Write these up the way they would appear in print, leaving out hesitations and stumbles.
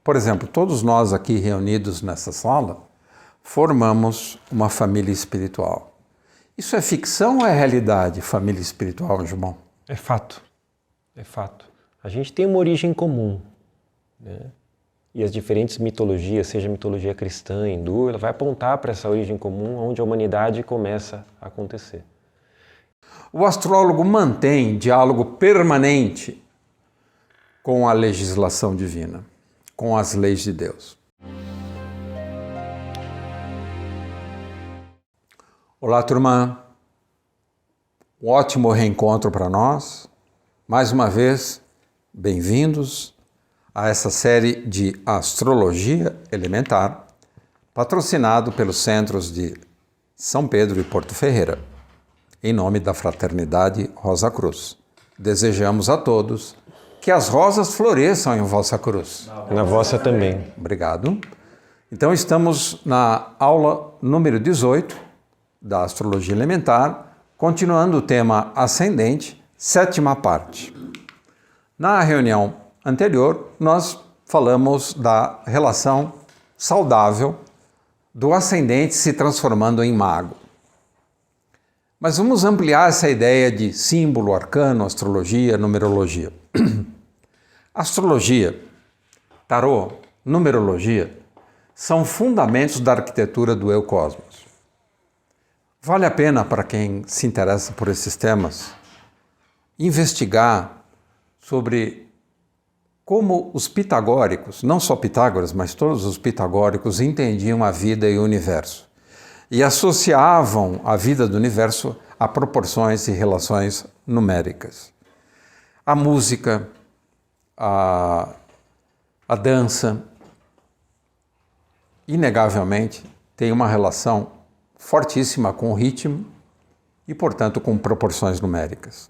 Por exemplo, todos nós aqui reunidos nessa sala formamos uma família espiritual. Isso é ficção ou é realidade, família espiritual, João? É fato, é fato. A gente tem uma origem comum, né? E as diferentes mitologias, seja mitologia cristã, hindu, ela vai apontar para essa origem comum onde a humanidade começa a acontecer. O astrólogo mantém diálogo permanente com a legislação divina, com as leis de Deus. Olá, turma. Um ótimo reencontro para nós. Mais uma vez, bem-vindos a essa série de Astrologia Elementar, patrocinado pelos centros de São Pedro e Porto Ferreira, em nome da Fraternidade Rosa Cruz. Desejamos a todos que as rosas floresçam em vossa cruz. Na vossa também. Obrigado. Então, estamos na aula número 18 da Astrologia Elementar, continuando o tema ascendente, sétima parte. Na reunião anterior, nós falamos da relação saudável do ascendente se transformando em mago. Mas vamos ampliar essa ideia de símbolo, arcano, astrologia, numerologia. Astrologia, tarô, numerologia são fundamentos da arquitetura do eu cosmos. Vale a pena para quem se interessa por esses temas investigar sobre como os pitagóricos, não só Pitágoras, mas todos os pitagóricos entendiam a vida e o universo e associavam a vida do universo a proporções e relações numéricas. A música, a dança, inegavelmente, tem uma relação fortíssima com o ritmo e, portanto, com proporções numéricas.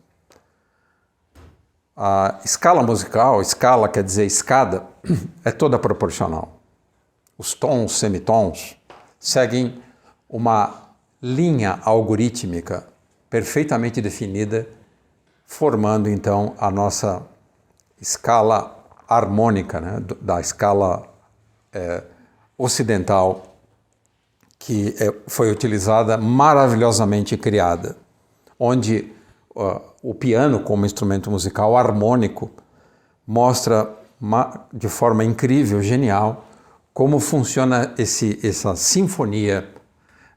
A escala musical, escala quer dizer escada, é toda proporcional. Os tons, semitons, seguem uma linha algorítmica perfeitamente definida, formando, então, a nossa escala harmônica, né, da escala ocidental, que foi utilizada, maravilhosamente criada, onde o piano, como instrumento musical harmônico, mostra de forma incrível, genial, como funciona essa sinfonia,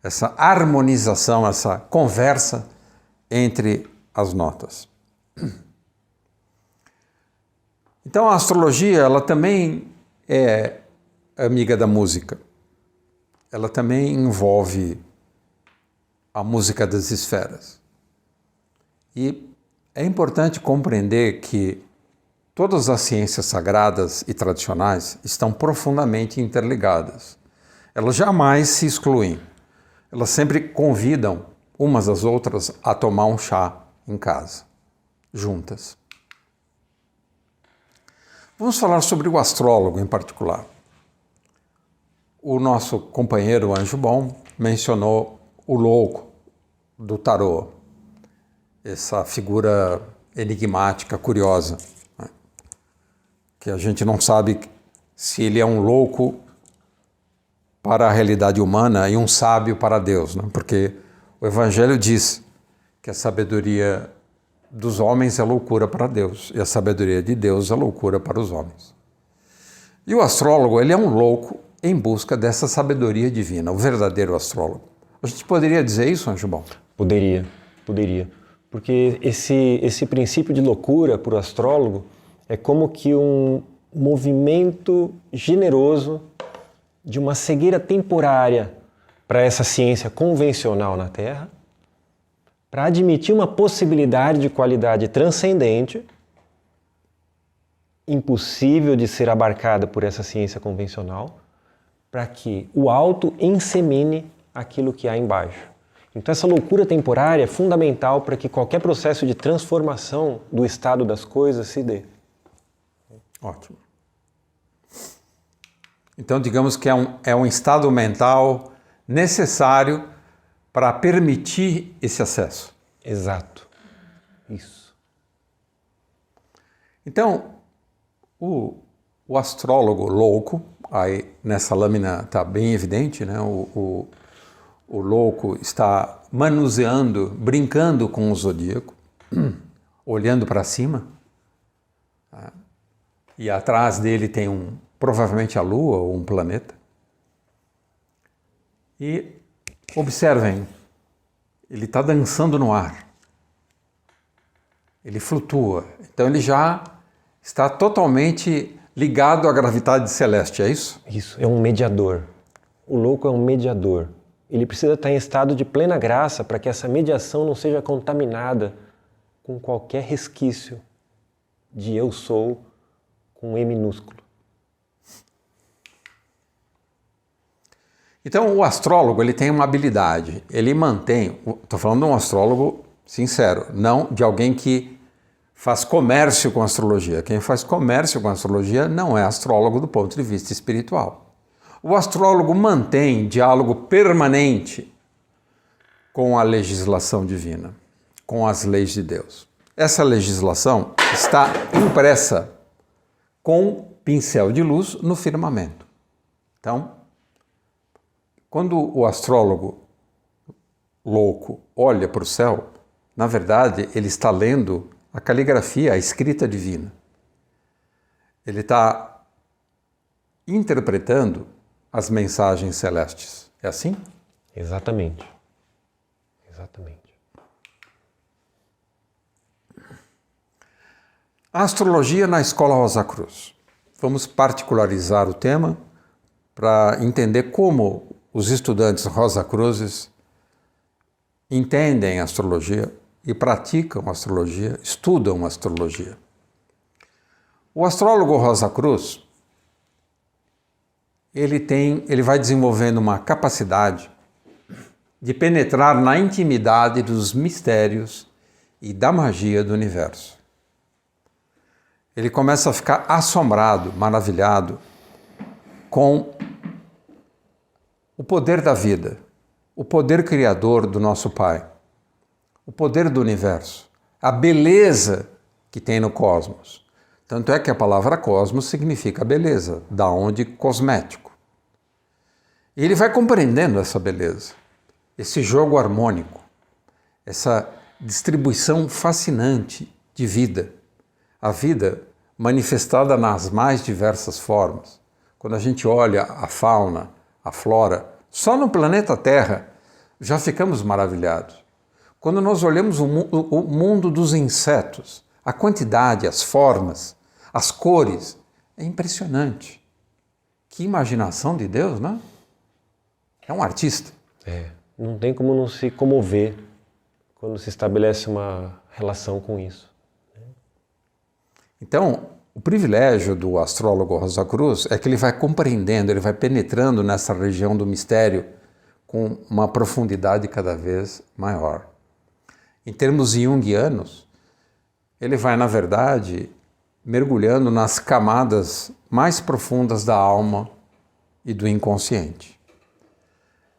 essa harmonização, essa conversa entre as notas. Então a astrologia, ela também é amiga da música. Ela também envolve a música das esferas. E é importante compreender que todas as ciências sagradas e tradicionais estão profundamente interligadas. Elas jamais se excluem. Elas sempre convidam umas às outras a tomar um chá em casa, juntas. Vamos falar sobre o astrólogo em particular. O nosso companheiro Anjo Bom mencionou o louco do tarô, essa figura enigmática, curiosa, né? Que a gente não sabe se ele é um louco para a realidade humana e um sábio para Deus, né? Porque o Evangelho diz que a sabedoria dos homens é loucura para Deus e a sabedoria de Deus é loucura para os homens. E o astrólogo, ele é um louco em busca dessa sabedoria divina, o verdadeiro astrólogo. A gente poderia dizer isso, Anjo Bom? Poderia. Porque esse princípio de loucura para o astrólogo é como que um movimento generoso de uma cegueira temporária para essa ciência convencional na Terra, para admitir uma possibilidade de qualidade transcendente, impossível de ser abarcada por essa ciência convencional, para que o alto insemine aquilo que há embaixo. Então essa loucura temporária é fundamental para que qualquer processo de transformação do estado das coisas se dê. Ótimo. Então digamos que é um estado mental necessário para permitir esse acesso. Exato. Isso. Então, o o astrólogo louco, aí nessa lâmina está bem evidente, né? O louco está manuseando, brincando com o zodíaco, olhando para cima, tá? E atrás dele tem provavelmente a Lua ou um planeta. E observem, ele está dançando no ar, ele flutua, então ele já está totalmente ligado à gravidade celeste, é isso? Isso, é um mediador. O louco é um mediador. Ele precisa estar em estado de plena graça para que essa mediação não seja contaminada com qualquer resquício de eu sou com E minúsculo. Então o astrólogo ele tem uma habilidade, ele mantém, estou falando de um astrólogo sincero, não de alguém que faz comércio com astrologia. Quem faz comércio com astrologia não é astrólogo do ponto de vista espiritual. O astrólogo mantém diálogo permanente com a legislação divina, com as leis de Deus. Essa legislação está impressa com pincel de luz no firmamento. Então, quando o astrólogo louco olha para o céu, na verdade ele está lendo a caligrafia, a escrita divina. Ele está interpretando as mensagens celestes. É assim? Exatamente. Exatamente. A astrologia na Escola Rosa Cruz. Vamos particularizar o tema para entender como os estudantes Rosa Cruzes entendem a astrologia e praticam astrologia, estudam astrologia. O astrólogo Rosa Cruz, ele vai desenvolvendo uma capacidade de penetrar na intimidade dos mistérios e da magia do universo. Ele começa a ficar assombrado, maravilhado com o poder da vida, o poder criador do nosso Pai, o poder do universo, a beleza que tem no cosmos. Tanto é que a palavra cosmos significa beleza, da onde cosmético. E ele vai compreendendo essa beleza, esse jogo harmônico, essa distribuição fascinante de vida. A vida manifestada nas mais diversas formas. Quando a gente olha a fauna, a flora, só no planeta Terra já ficamos maravilhados. Quando nós olhamos o mundo dos insetos, a quantidade, as formas, as cores, é impressionante. Que imaginação de Deus, né? É um artista. Não tem como não se comover quando se estabelece uma relação com isso. Então, o privilégio do astrólogo Rosa Cruz é que ele vai compreendendo, ele vai penetrando nessa região do mistério com uma profundidade cada vez maior. Em termos junguianos, ele vai, na verdade, mergulhando nas camadas mais profundas da alma e do inconsciente.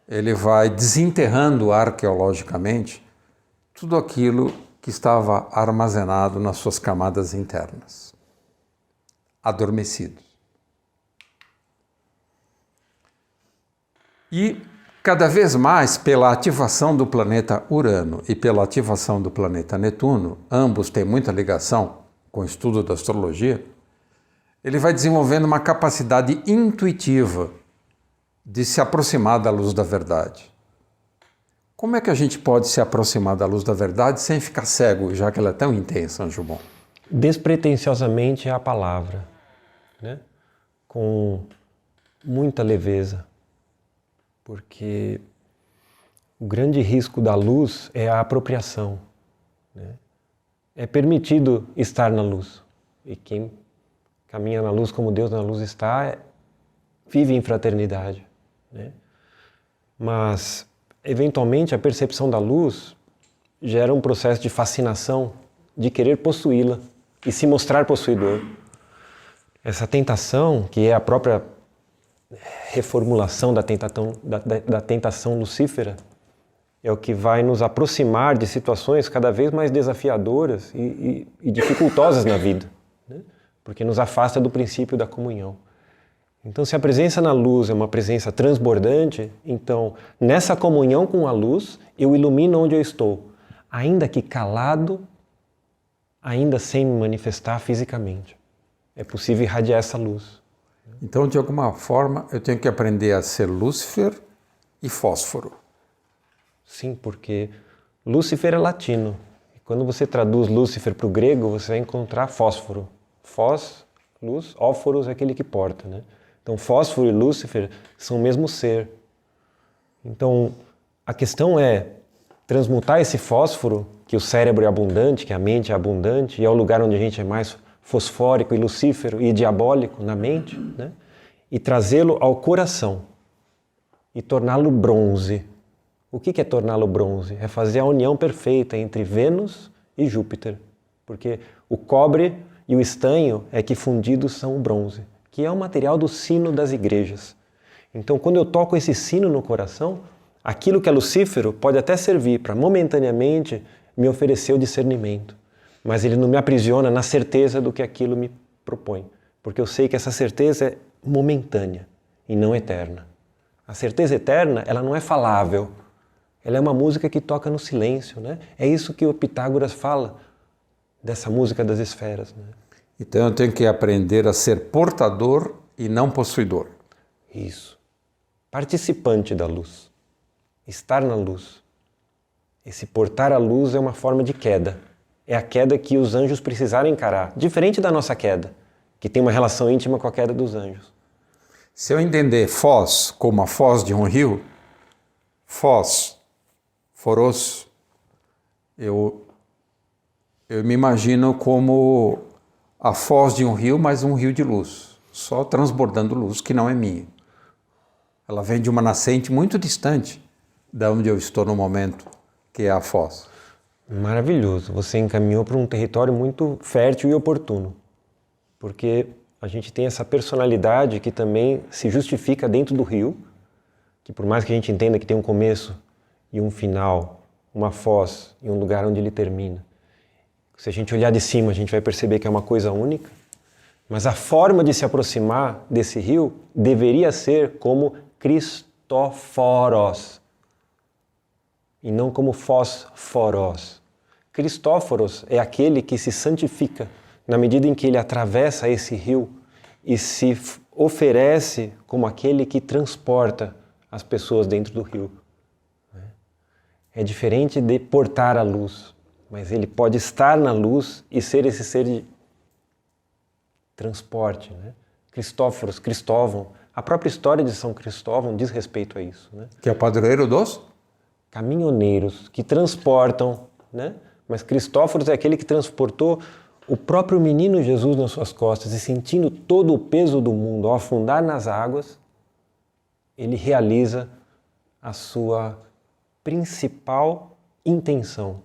Ele vai desenterrando arqueologicamente tudo aquilo que estava armazenado nas suas camadas internas, adormecidos. E cada vez mais, pela ativação do planeta Urano e pela ativação do planeta Netuno, ambos têm muita ligação com o estudo da astrologia, ele vai desenvolvendo uma capacidade intuitiva de se aproximar da luz da verdade. Como é que a gente pode se aproximar da luz da verdade sem ficar cego, já que ela é tão intensa, Anjubon? Despretensiosamente é a palavra, né? Com muita leveza, porque o grande risco da luz é a apropriação, né? É permitido estar na luz, e quem caminha na luz como Deus na luz está, vive em fraternidade, né? Mas eventualmente a percepção da luz gera um processo de fascinação, de querer possuí-la e se mostrar possuidor. Essa tentação, que é a própria reformulação da tentação lucífera, é o que vai nos aproximar de situações cada vez mais desafiadoras e dificultosas na vida, né? porque nos afasta do princípio da comunhão. Então, se a presença na luz é uma presença transbordante, então, nessa comunhão com a luz, eu ilumino onde eu estou, ainda que calado, ainda sem me manifestar fisicamente. É possível irradiar essa luz. Então, de alguma forma, eu tenho que aprender a ser Lúcifer e fósforo. Sim, porque Lúcifer é latino. E quando você traduz Lúcifer para o grego, você vai encontrar fósforo. Fós, luz, óforos é aquele que porta, né? Então, fósforo e Lúcifer são o mesmo ser. Então, a questão é transmutar esse fósforo, que o cérebro é abundante, que a mente é abundante, e é o lugar onde a gente é mais fosfórico e lucífero e diabólico na mente, né? E trazê-lo ao coração e torná-lo bronze. O que é torná-lo bronze? É fazer a união perfeita entre Vênus e Júpiter, porque o cobre e o estanho é que fundidos são o bronze, que é o material do sino das igrejas. Então, quando eu toco esse sino no coração, aquilo que é lucífero pode até servir para momentaneamente me oferecer o discernimento, mas ele não me aprisiona na certeza do que aquilo me propõe, porque eu sei que essa certeza é momentânea e não eterna. A certeza eterna, ela não é falável, ela é uma música que toca no silêncio, né? É isso que o Pitágoras fala dessa música das esferas, né? Então eu tenho que aprender a ser portador e não possuidor. Isso. Participante da luz. Estar na luz. Esse portar a luz é uma forma de queda. É a queda que os anjos precisaram encarar, diferente da nossa queda, que tem uma relação íntima com a queda dos anjos. Se eu entender Foz como a foz de um rio, Foz, Foros, eu me imagino como a foz de um rio, mas um rio de luz, só transbordando luz, que não é minha. Ela vem de uma nascente muito distante da onde eu estou no momento, que é a foz. Maravilhoso, você encaminhou para um território muito fértil e oportuno, porque a gente tem essa personalidade que também se justifica dentro do rio, que por mais que a gente entenda que tem um começo e um final, uma foz e um lugar onde ele termina, se a gente olhar de cima a gente vai perceber que é uma coisa única, mas a forma de se aproximar desse rio deveria ser como Cristóforos, e não como fósforos. Cristóforos é aquele que se santifica na medida em que ele atravessa esse rio e se oferece como aquele que transporta as pessoas dentro do rio. É diferente de portar a luz, mas ele pode estar na luz e ser esse ser de transporte, né? Cristóforos, Cristóvão, a própria história de São Cristóvão diz respeito a isso, né? Que é o padroeiro dos? Caminhoneiros que transportam, né? Mas Cristóforos é aquele que transportou o próprio menino Jesus nas suas costas e sentindo todo o peso do mundo ao afundar nas águas, ele realiza a sua principal intenção,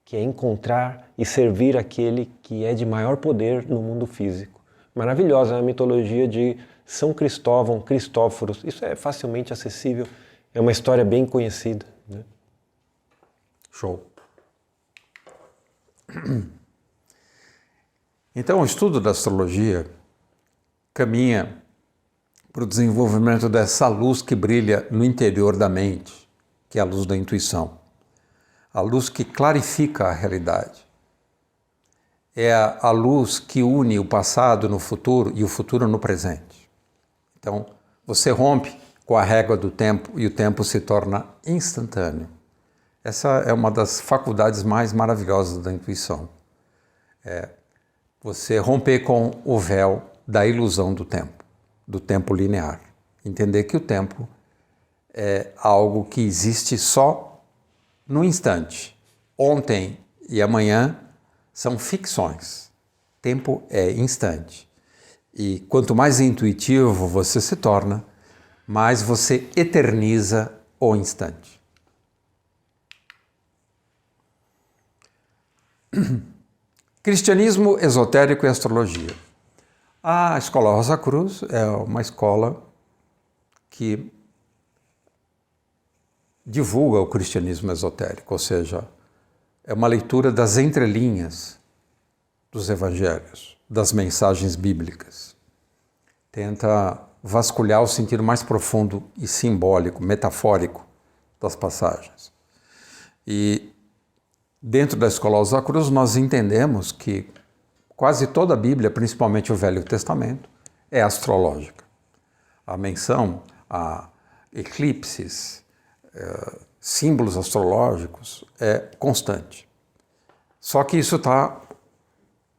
que é encontrar e servir aquele que é de maior poder no mundo físico. Maravilhosa a mitologia de São Cristóvão, Cristóforos, isso é facilmente acessível, é uma história bem conhecida, né? Show. Então, o estudo da astrologia caminha para o desenvolvimento dessa luz que brilha no interior da mente, que é a luz da intuição. A luz que clarifica a realidade. É a luz que une o passado no futuro e o futuro no presente. Então, você rompe com a régua do tempo e o tempo se torna instantâneo. Essa é uma das faculdades mais maravilhosas da intuição. É você romper com o véu da ilusão do tempo linear. Entender que o tempo é algo que existe só no instante. Ontem e amanhã são ficções. Tempo é instante. E quanto mais intuitivo você se torna, mais você eterniza o instante. Cristianismo esotérico e astrologia. A Escola Rosa Cruz é uma escola que divulga o cristianismo esotérico, ou seja, é uma leitura das entrelinhas dos evangelhos. das mensagens bíblicas. Tenta vasculhar o sentido mais profundo e simbólico, metafórico das passagens. E dentro da Escola Rosa Cruz nós entendemos que quase toda a Bíblia, principalmente o Velho Testamento, é astrológica. A menção a eclipses, símbolos astrológicos é constante. Só que isso está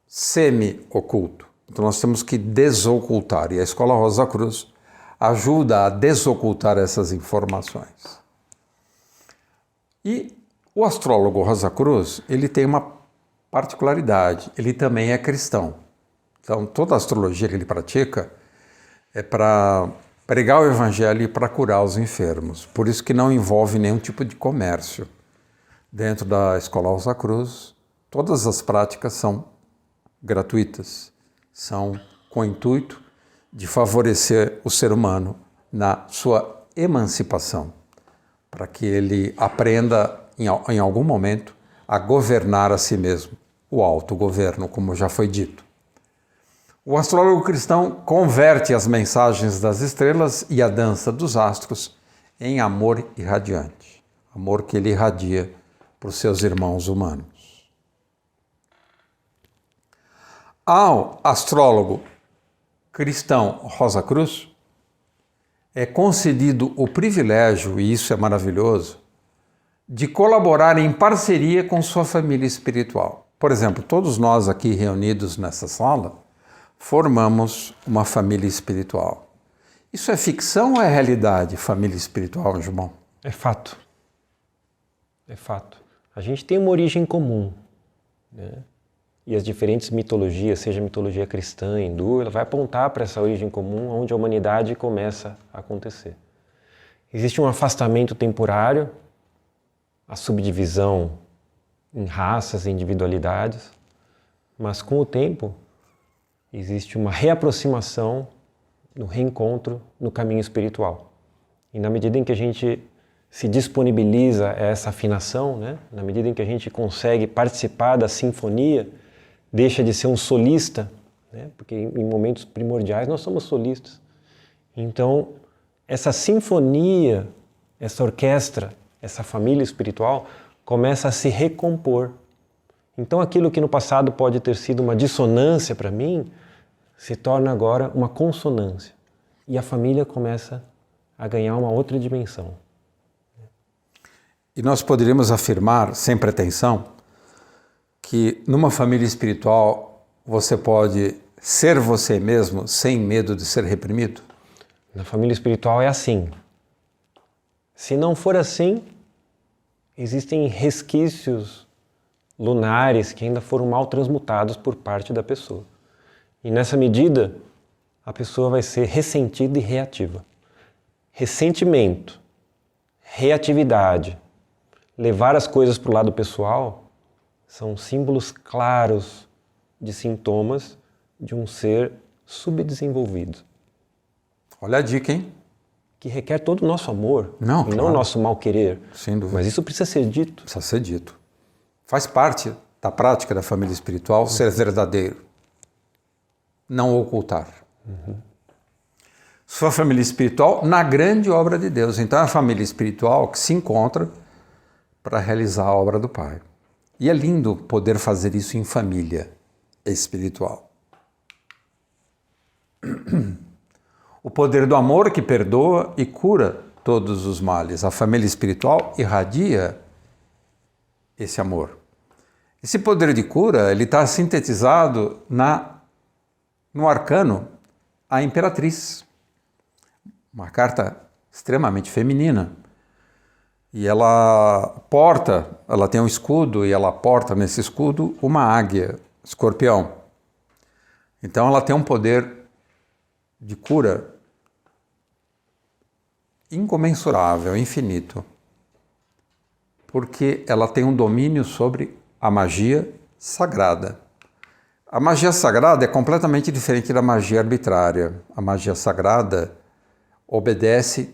semi-oculto. Então nós temos que desocultar, e a Escola Rosa Cruz ajuda a desocultar essas informações. E o astrólogo Rosa Cruz, ele tem uma particularidade, ele também é cristão. Então toda a astrologia que ele pratica é para pregar o evangelho e para curar os enfermos. Por isso que não envolve nenhum tipo de comércio. Dentro da Escola Rosa Cruz, todas as práticas são gratuitas, são com o intuito de favorecer o ser humano na sua emancipação, para que ele aprenda em algum momento a governar a si mesmo, o autogoverno, como já foi dito. O astrólogo cristão converte as mensagens das estrelas e a dança dos astros em amor irradiante, amor que ele irradia para os seus irmãos humanos. Ao astrólogo cristão Rosa Cruz é concedido o privilégio, e isso é maravilhoso, de colaborar em parceria com sua família espiritual. Por exemplo, todos nós aqui reunidos nessa sala formamos uma família espiritual. Isso é ficção ou é realidade, família espiritual, João? É fato. É fato. A gente tem uma origem comum, né? E as diferentes mitologias, seja a mitologia cristã, hindu, ela vai apontar para essa origem comum onde a humanidade começa a acontecer. Existe um afastamento temporário, a subdivisão em raças e individualidades, mas com o tempo existe uma reaproximação no reencontro no caminho espiritual. E na medida em que a gente se disponibiliza a essa afinação, né? Na medida em que a gente consegue participar da sinfonia, deixa de ser um solista, né? Porque em momentos primordiais nós somos solistas. Então, essa sinfonia, essa orquestra, essa família espiritual começa a se recompor. Então, aquilo que no passado pode ter sido uma dissonância para mim, se torna agora uma consonância. E a família começa a ganhar uma outra dimensão. E nós poderíamos afirmar, sem pretensão, que numa família espiritual você pode ser você mesmo sem medo de ser reprimido? Na família espiritual é assim. Se não for assim, existem resquícios lunares que ainda foram mal transmutados por parte da pessoa. E nessa medida, a pessoa vai ser ressentida e reativa. Ressentimento, reatividade, levar as coisas para o lado pessoal são símbolos claros de sintomas de um ser subdesenvolvido. Olha a dica, hein? Que requer todo o nosso amor e claro. não o nosso mal-querer. Sem dúvida. Mas isso precisa ser dito. Precisa ser dito. Faz parte da prática da família espiritual ser verdadeiro. Não ocultar. Sua família espiritual na grande obra de Deus. Então é a família espiritual que se encontra para realizar a obra do Pai. E é lindo poder fazer isso em família espiritual. O poder do amor que perdoa e cura todos os males. A família espiritual irradia esse amor. Esse poder de cura ele está sintetizado no arcano a Imperatriz. Uma carta extremamente feminina. E ela tem um escudo e ela porta nesse escudo uma águia, escorpião. Então ela tem um poder de cura incomensurável, infinito. Porque ela tem um domínio sobre a magia sagrada. A magia sagrada é completamente diferente da magia arbitrária. A magia sagrada obedece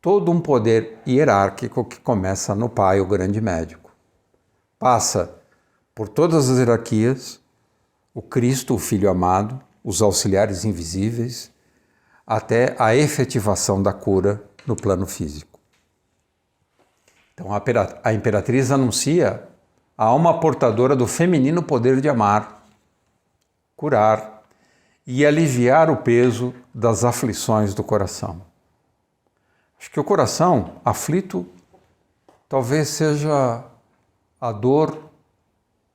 todo um poder hierárquico que começa no Pai, o grande médico. Passa por todas as hierarquias, o Cristo, o Filho amado, os auxiliares invisíveis, até a efetivação da cura no plano físico. Então a imperatriz anuncia a alma portadora do feminino poder de amar, curar e aliviar o peso das aflições do coração. Acho que o coração aflito talvez seja a dor,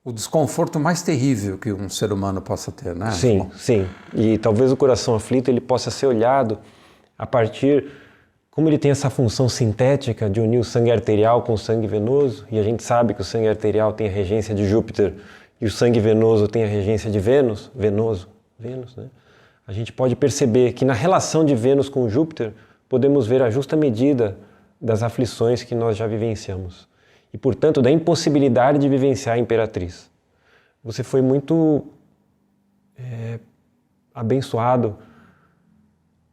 o desconforto mais terrível que um ser humano possa ter, né? Sim, sim. E talvez o coração aflito ele possa ser olhado a partir, como ele tem essa função sintética de unir o sangue arterial com o sangue venoso, e a gente sabe que o sangue arterial tem a regência de Júpiter e o sangue venoso tem a regência de Vênus, né? A gente pode perceber que na relação de Vênus com Júpiter podemos ver a justa medida das aflições que nós já vivenciamos e, portanto, da impossibilidade de vivenciar a imperatriz. Você foi muito abençoado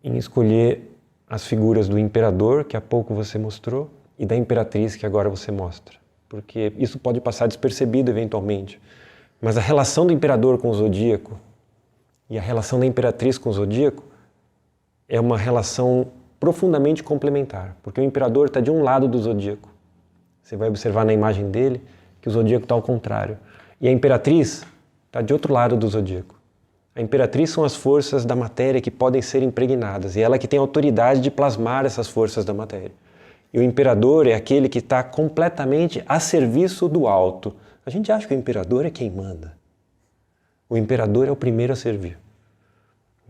em escolher as figuras do imperador, que há pouco você mostrou, e da imperatriz, que agora você mostra, porque isso pode passar despercebido eventualmente, mas a relação do imperador com o zodíaco e a relação da imperatriz com o zodíaco é uma relação profundamente complementar, porque o imperador está de um lado do zodíaco. Você vai observar na imagem dele que o zodíaco está ao contrário. E a imperatriz está de outro lado do zodíaco. A imperatriz são as forças da matéria que podem ser impregnadas, e ela que tem autoridade de plasmar essas forças da matéria. E o imperador é aquele que está completamente a serviço do alto. A gente acha que o imperador é quem manda. O imperador é o primeiro a servir.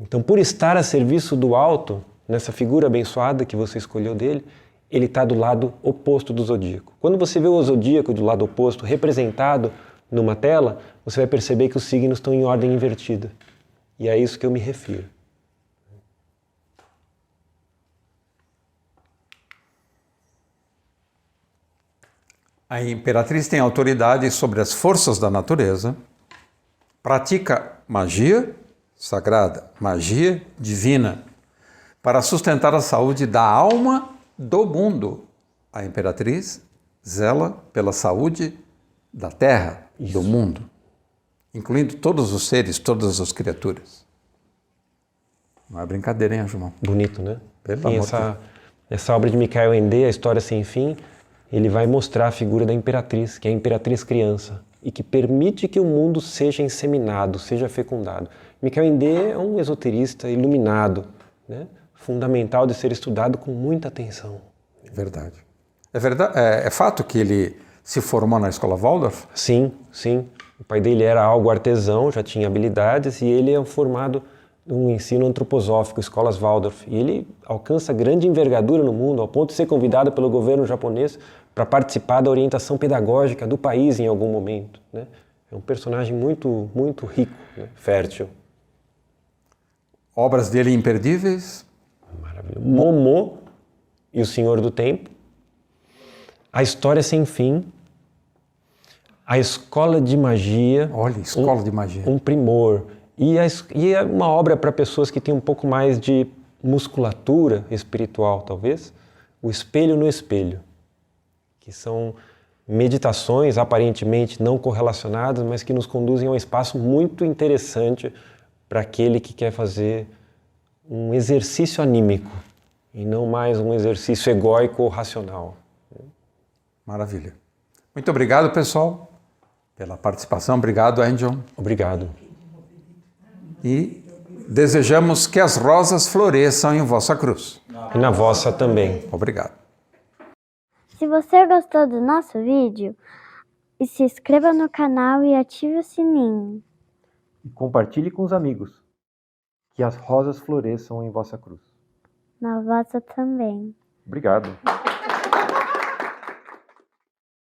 Então, por estar a serviço do alto, nessa figura abençoada que você escolheu dele, ele está do lado oposto do zodíaco. Quando você vê o zodíaco do lado oposto representado numa tela, você vai perceber que os signos estão em ordem invertida. E é a isso que eu me refiro. A imperatriz tem autoridade sobre as forças da natureza, pratica magia sagrada, magia divina, para sustentar a saúde da alma do mundo. A imperatriz zela pela saúde da terra, do mundo, incluindo todos os seres, todas as criaturas. Não é brincadeira, hein, João? Bonito, né? Pelo e amor de essa obra de Michael Ende, A História Sem Fim, ele vai mostrar a figura da imperatriz, que é a imperatriz criança, e que permite que o mundo seja inseminado, seja fecundado. Michael Ende é um esoterista iluminado, né? Fundamental de ser estudado com muita atenção. Verdade. É fato que ele se formou na escola Waldorf? Sim, sim. O pai dele era algo artesão, já tinha habilidades, e ele é formado um ensino antroposófico, escolas Waldorf. E ele alcança grande envergadura no mundo, ao ponto de ser convidado pelo governo japonês para participar da orientação pedagógica do país em algum momento, né? É um personagem muito, muito rico, né? Fértil. Obras dele imperdíveis? Maravilhoso. Momô e o Senhor do Tempo. A História Sem Fim. A Escola de Magia. Olha, Escola de Magia. Um primor. E é uma obra para pessoas que têm um pouco mais de musculatura espiritual, talvez. O Espelho no Espelho, que são meditações aparentemente não correlacionadas, mas que nos conduzem a um espaço muito interessante para aquele que quer fazer um exercício anímico e não mais um exercício egóico ou racional. Maravilha. Muito obrigado, pessoal, pela participação. Obrigado, Angel. Obrigado. E desejamos que as rosas floresçam em vossa cruz. E na vossa também. Obrigado. Se você gostou do nosso vídeo, se inscreva no canal e ative o sininho. E compartilhe com os amigos. Que as rosas floresçam em vossa cruz. Na vossa também. Obrigado.